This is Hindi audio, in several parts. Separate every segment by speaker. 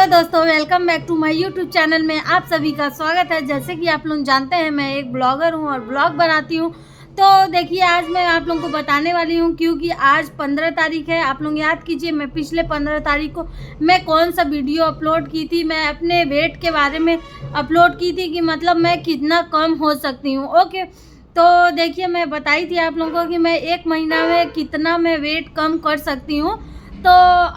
Speaker 1: हेलो दोस्तों, welcome back to my YouTube channel में आप सभी का स्वागत है। जैसे कि आप लोग जानते हैं, मैं एक ब्लॉगर हूं और ब्लॉग बनाती हूं। तो देखिए, आज मैं आप लोगों को बताने वाली हूं क्योंकि आज 15 तारीख है। आप लोग याद कीजिए, मैं पिछले 15 तारीख को मैं कौन सा वीडियो अपलोड की थी। मैं अपने वेट के बारे में अपलोड की थी कि मतलब मैं कितना कम हो सकती हूँ। ओके, तो देखिए, मैं बताई थी आप लोगों को कि मैं 1 महीना में कितना मैं वेट कम कर सकती हूँ। तो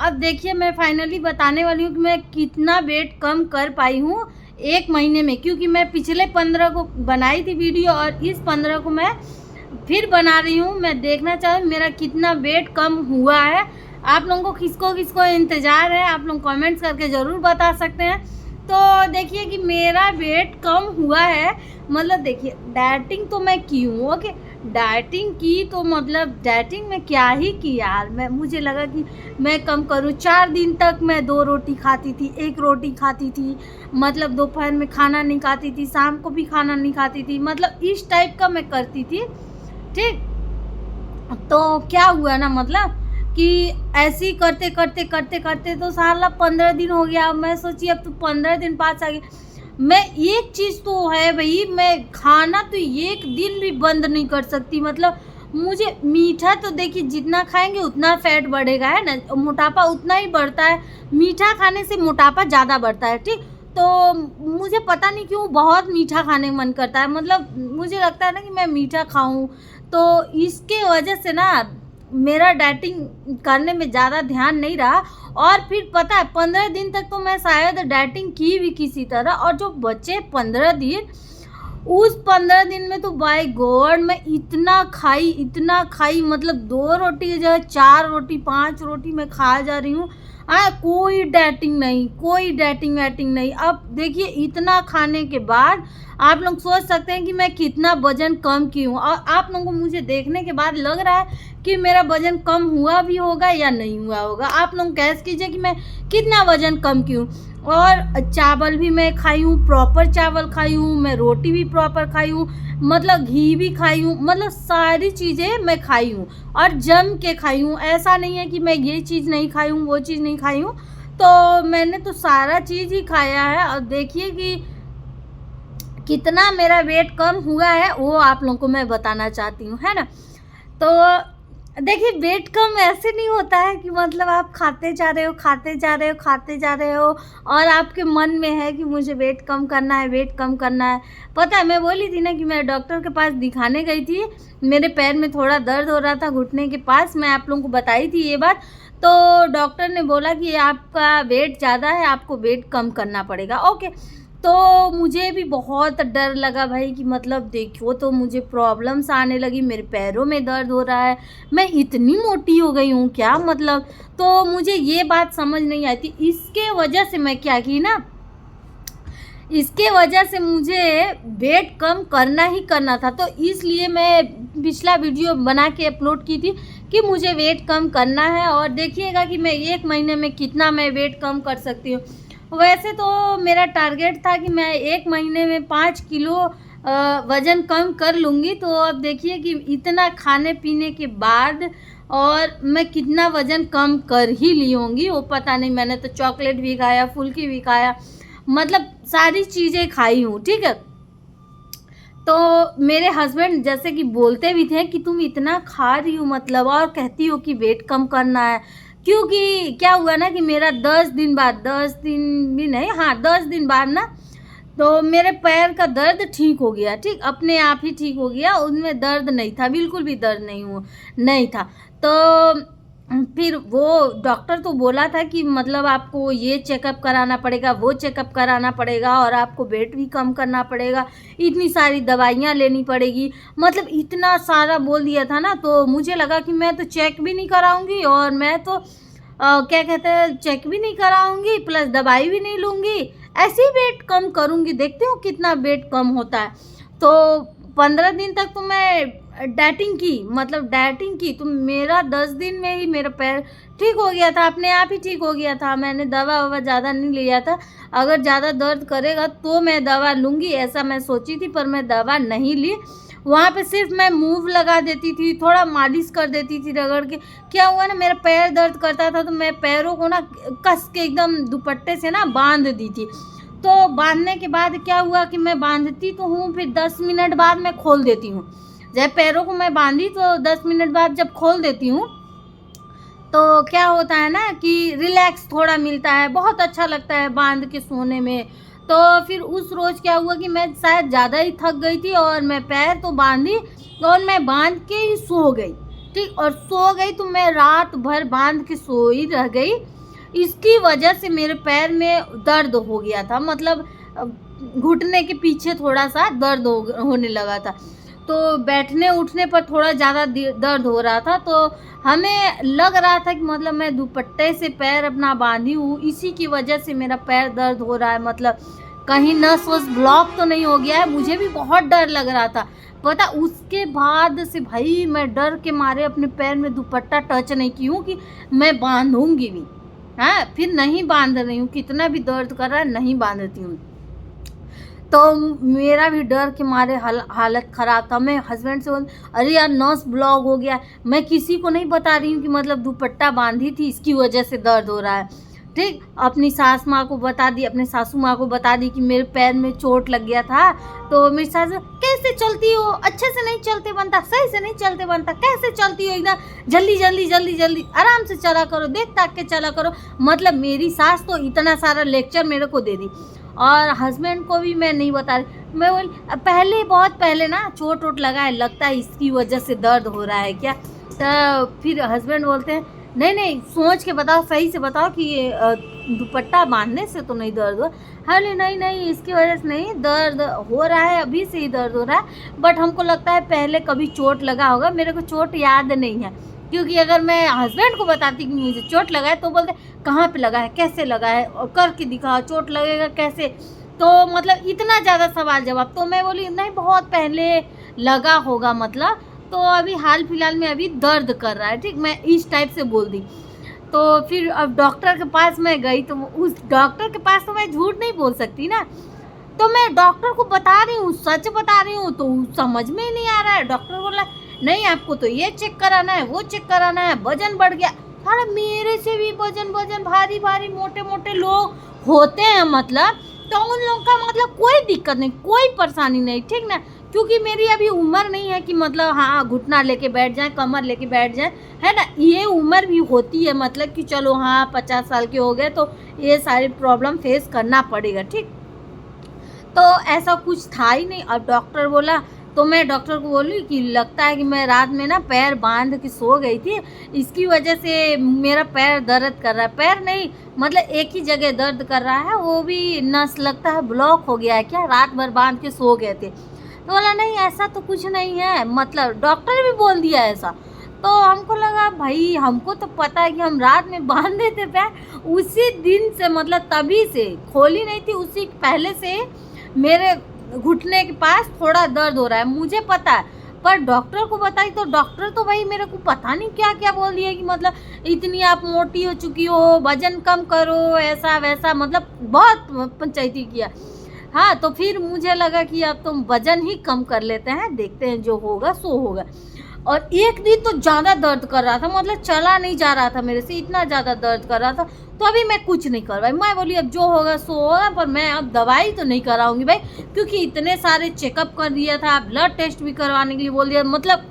Speaker 1: अब देखिए, मैं फाइनली बताने वाली हूँ कि मैं कितना वेट कम कर पाई हूँ 1 महीने में, क्योंकि मैं पिछले 15 को बनाई थी वीडियो और इस 15 को मैं फिर बना रही हूँ। मैं देखना चाहूँ मेरा कितना वेट कम हुआ है। आप लोगों को किसको किसको इंतज़ार है, आप लोग कमेंट्स करके ज़रूर बता सकते हैं। तो देखिए कि मेरा वेट कम हुआ है। मतलब देखिए, डाइटिंग तो मैं की हूँ। ओके, डाइटिंग की तो मतलब डाइटिंग में क्या ही की यार। मुझे लगा कि मैं कम करूँ। 4 दिन तक मैं 2 रोटी खाती थी, 1 रोटी खाती थी। मतलब दोपहर में खाना नहीं खाती थी, शाम को भी खाना नहीं खाती थी। मतलब इस टाइप का मैं करती थी। ठीक, तो क्या हुआ ना, मतलब कि ऐसे ही करते करते करते करते तो साला 15 दिन हो गया। मैं सोची अब तो 15 दिन पास आ गए। मैं एक चीज़ तो है भाई, मैं खाना तो एक दिन भी बंद नहीं कर सकती। मतलब मुझे मीठा तो देखिए, जितना खाएंगे उतना फैट बढ़ेगा, है ना, मोटापा उतना ही बढ़ता है। मीठा खाने से मोटापा ज़्यादा बढ़ता है। ठीक, तो मुझे पता नहीं क्यों बहुत मीठा खाने का मन करता है। मतलब मुझे लगता है ना कि मैं मीठा खाऊं, तो इसके वजह से ना मेरा डाइटिंग करने में ज़्यादा ध्यान नहीं रहा। और फिर पता है, 15 दिन तक तो मैं शायद डाइटिंग की भी किसी तरह, और जो बचे 15 दिन, उस 15 दिन में तो बाय गॉड मैं इतना खाई। मतलब 2 रोटी की जगह 4 रोटी 5 रोटी मैं खा जा रही हूँ। कोई डाइटिंग नहीं, कोई डाइटिंग वाइटिंग नहीं। अब देखिए, इतना खाने के बाद आप लोग सोच सकते हैं कि मैं कितना वजन कम की हूँ। और आप लोगों को मुझे देखने के बाद लग रहा है कि मेरा वजन कम हुआ भी होगा या नहीं हुआ होगा। आप लोग गैस कीजिए कि मैं कितना वजन कम की हूँ। और चावल भी मैं खाई हूँ, प्रॉपर चावल खाई हूँ, मैं रोटी भी प्रॉपर खाई हूँ, मतलब घी भी खाई हूँ। मतलब सारी चीज़ें मैं खाई हूँ और जम के खाई हूँ। ऐसा नहीं है कि मैं ये चीज़ नहीं खाई हूँ, वो चीज़ नहीं खाई हूँ। तो मैंने तो सारा चीज़ ही खाया है। और देखिए कि कितना मेरा वेट कम हुआ है, वो आप लोगों को मैं बताना चाहती हूँ, है ना। तो देखिए, वेट कम ऐसे नहीं होता है कि मतलब आप खाते जा रहे हो, खाते जा रहे हो, खाते जा रहे हो और आपके मन में है कि मुझे वेट कम करना है, वेट कम करना है। पता है, मैं बोली थी ना कि मैं डॉक्टर के पास दिखाने गई थी। मेरे पैर में थोड़ा दर्द हो रहा था, घुटने के पास। मैं आप लोगों को बताई थी ये बात। तो डॉक्टर ने बोला कि आपका वेट ज़्यादा है, आपको वेट कम करना पड़ेगा। ओके, तो मुझे भी बहुत डर लगा भाई कि मतलब देखो, तो मुझे प्रॉब्लम्स आने लगी, मेरे पैरों में दर्द हो रहा है, मैं इतनी मोटी हो गई हूँ क्या, मतलब। तो मुझे ये बात समझ नहीं आई थी। इसके वजह से मैं क्या की ना, इसके वजह से मुझे वेट कम करना ही करना था। तो इसलिए मैं पिछला वीडियो बना के अपलोड की थी कि मुझे वेट कम करना है। और देखिएगा कि मैं 1 महीने में कितना मैं वेट कम कर सकती हूँ। वैसे तो मेरा टारगेट था कि मैं 1 महीने में 5 किलो वज़न कम कर लूँगी। तो अब देखिए कि इतना खाने पीने के बाद और मैं कितना वज़न कम कर ही ली होंगी, वो पता नहीं। मैंने तो चॉकलेट भी खाया, फुल्की भी खाया, मतलब सारी चीज़ें खाई हूँ। ठीक है, तो मेरे हस्बैंड जैसे कि बोलते भी थे कि तुम इतना खा रही हो मतलब, और कहती हो कि वेट कम करना है। क्योंकि क्या हुआ ना कि मेरा 10 दिन बाद, 10 दिन भी नहीं, हाँ 10 दिन बाद ना, तो मेरे पैर का दर्द ठीक हो गया। ठीक, अपने आप ही ठीक हो गया। उनमें दर्द नहीं था, बिल्कुल भी दर्द नहीं था। तो फिर वो डॉक्टर तो बोला था कि मतलब आपको ये चेकअप कराना पड़ेगा, वो चेकअप कराना पड़ेगा, और आपको वेट भी कम करना पड़ेगा, इतनी सारी दवाइयाँ लेनी पड़ेगी। मतलब इतना सारा बोल दिया था ना, तो मुझे लगा कि मैं तो चेक भी नहीं कराऊंगी, और मैं तो क्या कहते हैं, चेक भी नहीं कराऊंगी, प्लस दवाई भी नहीं लूँगी, ऐसे ही वेट कम करूँगी। देखते हो कितना वेट कम होता है। तो 15 दिन तक तो मैं डाइटिंग की, मतलब डाइटिंग की, तो मेरा 10 दिन में ही मेरा पैर ठीक हो गया था, अपने आप ही ठीक हो गया था। मैंने दवा ववा ज़्यादा नहीं लिया था। अगर ज़्यादा दर्द करेगा तो मैं दवा लूँगी, ऐसा मैं सोची थी, पर मैं दवा नहीं ली। वहाँ पे सिर्फ मैं मूव लगा देती थी, थोड़ा मालिश कर देती थी रगड़ के। क्या हुआ ना, मेरा पैर दर्द करता था तो मैं पैरों को ना कस के एकदम दुपट्टे से ना बांध दी थी। तो बांधने के बाद क्या हुआ कि मैं बांधती तो हूँ, फिर 10 मिनट बाद मैं खोल देती हूँ। जब पैरों को मैं बांधी तो 10 मिनट बाद जब खोल देती हूँ तो क्या होता है ना कि रिलैक्स थोड़ा मिलता है, बहुत अच्छा लगता है बांध के सोने में। तो फिर उस रोज़ क्या हुआ कि मैं शायद ज़्यादा ही थक गई थी और मैं पैर तो बांधी और मैं बांध के ही सो गई, ठीक। और सो गई तो मैं रात भर बांध के सोई रह गई। इसकी वजह से मेरे पैर में दर्द हो गया था, मतलब घुटने के पीछे थोड़ा सा दर्द होने लगा था। तो बैठने उठने पर थोड़ा ज़्यादा दर्द हो रहा था। तो हमें लग रहा था कि मतलब मैं दुपट्टे से पैर अपना बांधी हूँ, इसी की वजह से मेरा पैर दर्द हो रहा है, मतलब कहीं नस वस ब्लॉक तो नहीं हो गया है। मुझे भी बहुत डर लग रहा था, पता। उसके बाद से भाई मैं डर के मारे अपने पैर में दुपट्टा टच नहीं की हूँ कि मैं बांधूंगी भी। हाँ, फिर नहीं बांध रही हूँ, कितना भी दर्द कर रहा है नहीं बांधती हूँ। तो मेरा भी डर के मारे हालत ख़राब था। मैं हस्बैंड से बोल, अरे यार नस ब्लॉक हो गया। मैं किसी को नहीं बता रही हूँ कि मतलब दुपट्टा बांधी थी इसकी वजह से दर्द हो रहा है, ठीक। अपनी सास माँ को बता दी, अपने सासू माँ को बता दी कि मेरे पैर में चोट लग गया था। तो मेरी सास, कैसे चलती हो, अच्छे से नहीं चलते बनता, सही से नहीं चलते बनता, कैसे चलती हो, एकदम जल्दी जल्दी जल्दी जल्दी आराम से चला करो, देख ताक के चला करो। मतलब मेरी सास तो इतना सारा लेक्चर मेरे को दे दी। और हस्बैंड को भी मैं नहीं बता रही। मैं बोली पहले, बहुत पहले ना चोट वोट लगा है, लगता है इसकी वजह से दर्द हो रहा है क्या। तो फिर हस्बैंड बोलते हैं, नहीं नहीं सोच के बताओ, सही से बताओ कि ये दुपट्टा बांधने से तो नहीं दर्द हुआ। अरे नहीं नहीं, इसकी वजह से नहीं, दर्द हो रहा है, अभी से ही दर्द हो रहा है, बट हमको लगता है पहले कभी चोट लगा होगा। मेरे को चोट याद नहीं है, क्योंकि अगर मैं हस्बैंड को बताती कि मुझे चोट लगा है तो बोलते कहाँ पे लगा है, कैसे लगा है, और करके दिखाओ, चोट लगेगा कैसे। तो मतलब इतना ज़्यादा सवाल जवाब। तो मैं बोली नहीं, बहुत पहले लगा होगा, मतलब तो अभी हाल फिलहाल में अभी दर्द कर रहा है, ठीक। मैं इस टाइप से बोल दी। तो फिर अब डॉक्टर के पास मैं गई, तो उस डॉक्टर के पास तो मैं झूठ नहीं बोल सकती ना। तो मैं डॉक्टर को बता रही हूँ, सच बता रही हूँ, तो समझ में ही नहीं आ रहा है। डॉक्टर बोला नहीं, आपको तो ये चेक कराना है, वो चेक कराना है, वजन बढ़ गया। साला मेरे से भी वजन भारी भारी मोटे मोटे लोग होते हैं, मतलब तो उन लोगों का मतलब कोई दिक्कत नहीं, कोई परेशानी नहीं, ठीक ना। क्योंकि मेरी अभी उम्र नहीं है कि मतलब हाँ घुटना लेके बैठ जाए, कमर लेके बैठ जाए, है ना। ये उम्र भी होती है, मतलब कि चलो हाँ 50 साल के हो गए तो ये सारी प्रॉब्लम फेस करना पड़ेगा, ठीक। तो ऐसा कुछ था ही नहीं। अब डॉक्टर बोला, तो मैं डॉक्टर को बोली कि लगता है कि मैं रात में ना पैर बांध के सो गई थी, इसकी वजह से मेरा पैर दर्द कर रहा है। पैर नहीं, मतलब एक ही जगह दर्द कर रहा है, वो भी नस लगता है ब्लॉक हो गया है क्या, रात भर बांध के सो गए थे। तो बोला नहीं ऐसा तो कुछ नहीं है, मतलब डॉक्टर भी बोल दिया ऐसा। तो हमको लगा भाई, हमको तो पता है कि हम रात में बांध देते पैर। उसी दिन से, मतलब तभी से खोली नहीं थी, उसी पहले से मेरे घुटने के पास थोड़ा दर्द हो रहा है, मुझे पता है। पर डॉक्टर को बताई तो डॉक्टर तो भाई मेरे को पता नहीं क्या क्या बोल दिया कि मतलब इतनी आप मोटी हो चुकी हो, वजन कम करो, ऐसा वैसा, मतलब बहुत पंचायती किया। हाँ, तो फिर मुझे लगा कि अब तुम वजन ही कम कर लेते हैं, देखते हैं जो होगा सो होगा। और एक दिन तो ज़्यादा दर्द कर रहा था, मतलब चला नहीं जा रहा था मेरे से, इतना ज़्यादा दर्द कर रहा था। तो अभी मैं कुछ नहीं करवाई, मैं बोली अब जो होगा सो होगा, पर मैं अब दवाई तो नहीं कराऊंगी भाई, क्योंकि इतने सारे चेकअप कर दिया था, ब्लड टेस्ट भी करवाने के लिए बोल दिया। मतलब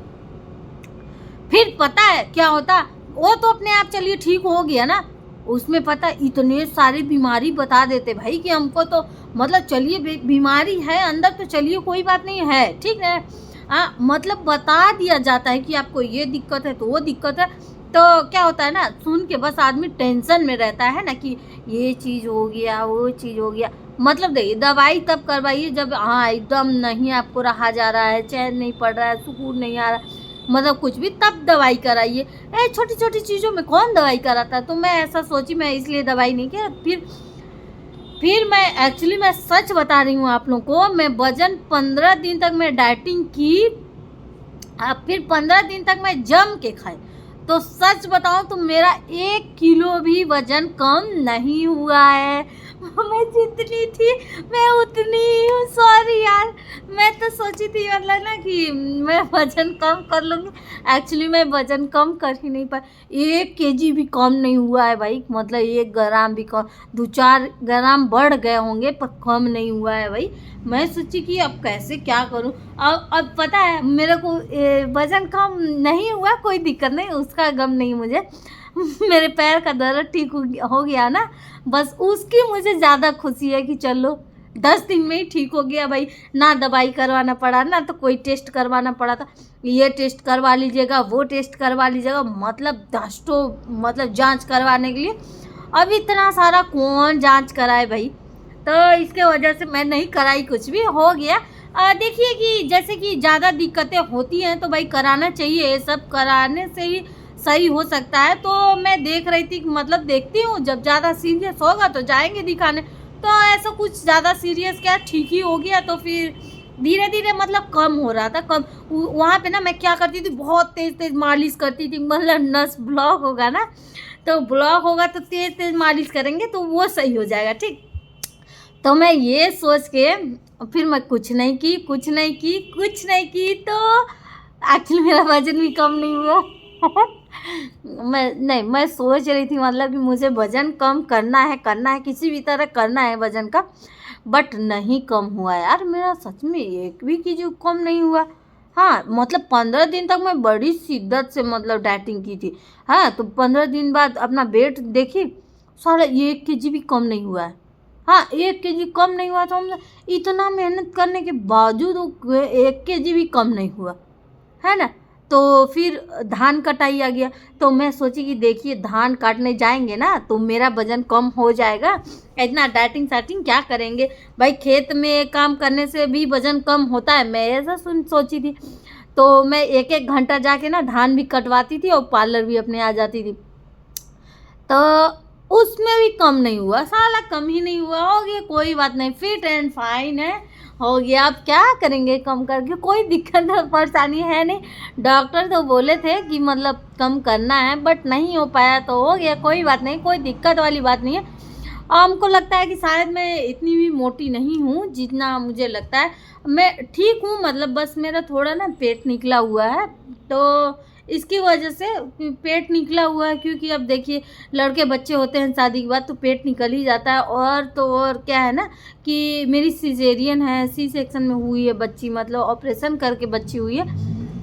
Speaker 1: फिर पता है क्या होता, वो तो अपने आप चलिए ठीक हो गया ना, उसमें पता इतने सारी बीमारी बता देते भाई कि हमको तो मतलब चलिए बीमारी है अंदर तो चलिए कोई बात नहीं है, ठीक है। मतलब बता दिया जाता है कि आपको ये दिक्कत है तो वो दिक्कत है। तो क्या होता है ना, सुन के बस आदमी टेंशन में रहता है ना कि ये चीज़ हो गया, वो चीज़ हो गया। मतलब देखिए, दवाई तब करवाइए जब हाँ एकदम नहीं आपको रहा जा रहा है, चैन नहीं पड़ रहा है, सुकून नहीं आ रहा है, मतलब कुछ भी, तब दवाई कराइए। छोटी छोटी चीज़ों में कौन दवाई कराता है। तो मैं ऐसा सोची, मैं इसलिए दवाई नहीं किया। फिर मैं सच बता रही हूँ आप लोगों को, मैं वजन 15 दिन तक मैं डाइटिंग की, फिर 15 दिन तक मैं जम के खाई। तो सच बताऊं तो मेरा 1 किलो भी वजन कम नहीं हुआ है। मैं जितनी थी मैं उतनी ही हूँ। सॉरी यार, मैं तो सोची थी मतलब ना कि मैं वजन कम कर लूँगी। एक्चुअली मैं वजन कम कर ही नहीं पाई। 1 kg भी कम नहीं हुआ है भाई, मतलब 1 ग्राम भी कम, 2-4 ग्राम बढ़ गए होंगे पर कम नहीं हुआ है भाई। मैं सोची कि अब कैसे क्या करूं। अब पता है मेरे को वजन कम नहीं हुआ, कोई दिक्कत नहीं, उसका गम नहीं मुझे। मेरे पैर का दर्द ठीक हो गया ना, बस उसकी मुझे ज़्यादा खुशी है कि चलो 10 दिन में ही ठीक हो गया भाई। ना दवाई करवाना पड़ा, ना तो कोई टेस्ट करवाना पड़ा था। ये टेस्ट करवा लीजिएगा, वो टेस्ट करवा लीजिएगा, मतलब 10 मतलब जांच करवाने के लिए। अब इतना सारा कौन जांच कराए भाई, तो इसके वजह से मैं नहीं कराई, कुछ भी हो गया। देखिए कि जैसे कि ज़्यादा दिक्कतें होती हैं तो भाई कराना चाहिए, ये सब कराने से ही सही हो सकता है। तो मैं देख रही थी, मतलब देखती हूँ जब ज़्यादा सीरियस होगा तो जाएंगे दिखाने। तो ऐसा कुछ ज़्यादा सीरियस क्या, ठीक ही हो गया। तो फिर धीरे धीरे मतलब कम हो रहा था, कम। वहाँ पे ना मैं क्या करती थी, बहुत तेज़ तेज़ मालिश करती थी, मतलब नस ब्लॉक होगा ना, तो ब्लॉक होगा तो तेज़ तेज़ मालिश करेंगे तो वो सही हो जाएगा, ठीक। तो मैं ये सोच के फिर मैं कुछ नहीं की, कुछ नहीं की, कुछ नहीं की, तो एक्चुअली मेरा वजन भी कम नहीं हुआ। मैं सोच रही थी मतलब कि मुझे वजन कम करना है, किसी भी तरह करना है वजन का, बट नहीं कम हुआ यार मेरा, सच में 1 भी kg कम नहीं हुआ। हाँ मतलब 15 दिन तक मैं बड़ी शिद्दत से मतलब डाइटिंग की थी। हाँ तो 15 दिन बाद अपना वेट देखी, सारा 1 kg भी कम नहीं हुआ है। हाँ 1 kg कम नहीं हुआ, तो हम इतना मेहनत करने के बावजूद 1 kg भी कम नहीं हुआ है ना। तो फिर धान कटाई आ गया, तो मैं सोची कि देखिए धान काटने जाएंगे ना तो मेरा वजन कम हो जाएगा, इतना डाइटिंग साइटिंग क्या करेंगे भाई, खेत में काम करने से भी वजन कम होता है, मैं ऐसा सोची थी। तो मैं 1-1 घंटा जाके ना धान भी कटवाती थी और पार्लर भी अपने आ जाती थी। तो उसमें भी कम नहीं हुआ, साला कम ही नहीं हुआ। हो गया कोई बात नहीं, फिट एंड फाइन है, हो गया। अब क्या करेंगे कम करके, कोई दिक्कत परेशानी है नहीं। डॉक्टर तो बोले थे कि मतलब कम करना है, बट नहीं हो पाया तो हो गया, कोई बात नहीं, कोई दिक्कत वाली बात नहीं है। हमको लगता है कि शायद मैं इतनी भी मोटी नहीं हूँ जितना मुझे लगता है, मैं ठीक हूँ, मतलब बस मेरा थोड़ा ना पेट निकला हुआ है, तो इसकी वजह से पेट निकला हुआ है। क्योंकि अब देखिए लड़के बच्चे होते हैं शादी के बाद तो पेट निकल ही जाता है। और तो और क्या है ना कि मेरी सिजेरियन है, सी सेक्शन में हुई है बच्ची, मतलब ऑपरेशन करके बच्ची हुई है,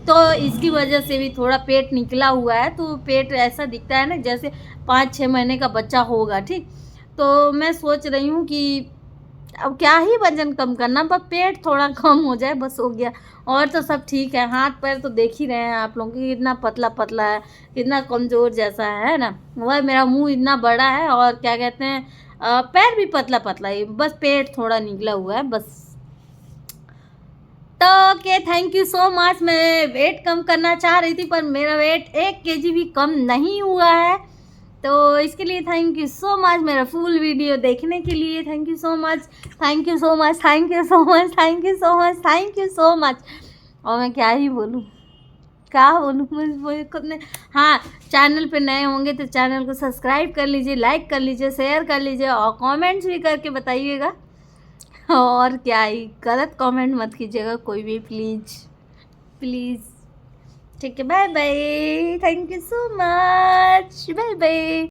Speaker 1: तो इसकी वजह से भी थोड़ा पेट निकला हुआ है। तो पेट ऐसा दिखता है ना जैसे 5-6 महीने का बच्चा होगा, ठीक। तो मैं सोच रही हूँ कि अब क्या ही वजन कम करना, पर पेट थोड़ा कम हो जाए बस, हो गया। और तो सब ठीक है, हाथ पैर तो देख ही रहे हैं आप लोग कि कितना पतला पतला है, कितना कमज़ोर जैसा है ना। वह मेरा मुंह इतना बड़ा है और क्या कहते हैं पैर भी पतला पतला है, बस पेट थोड़ा निकला हुआ है बस। तो okay, thank you so much. मैं वेट कम करना चाह रही थी पर मेरा वेट 1 kg भी कम नहीं हुआ है, तो इसके लिए थैंक यू सो मच। मेरा फुल वीडियो देखने के लिए thank you so much, thank you so much, thank you so much, thank you so much, thank you so much. और मैं क्या ही बोलूँ, क्या बोलूँ मुझे खुद ने। हाँ, चैनल पे नए होंगे तो चैनल को सब्सक्राइब कर लीजिए, लाइक कर लीजिए, शेयर कर लीजिए और कमेंट्स भी करके बताइएगा। और क्या ही, गलत कमेंट मत कीजिएगा कोई भी, प्लीज़ प्लीज़। ठीक है, bye bye, thank you so much, bye bye.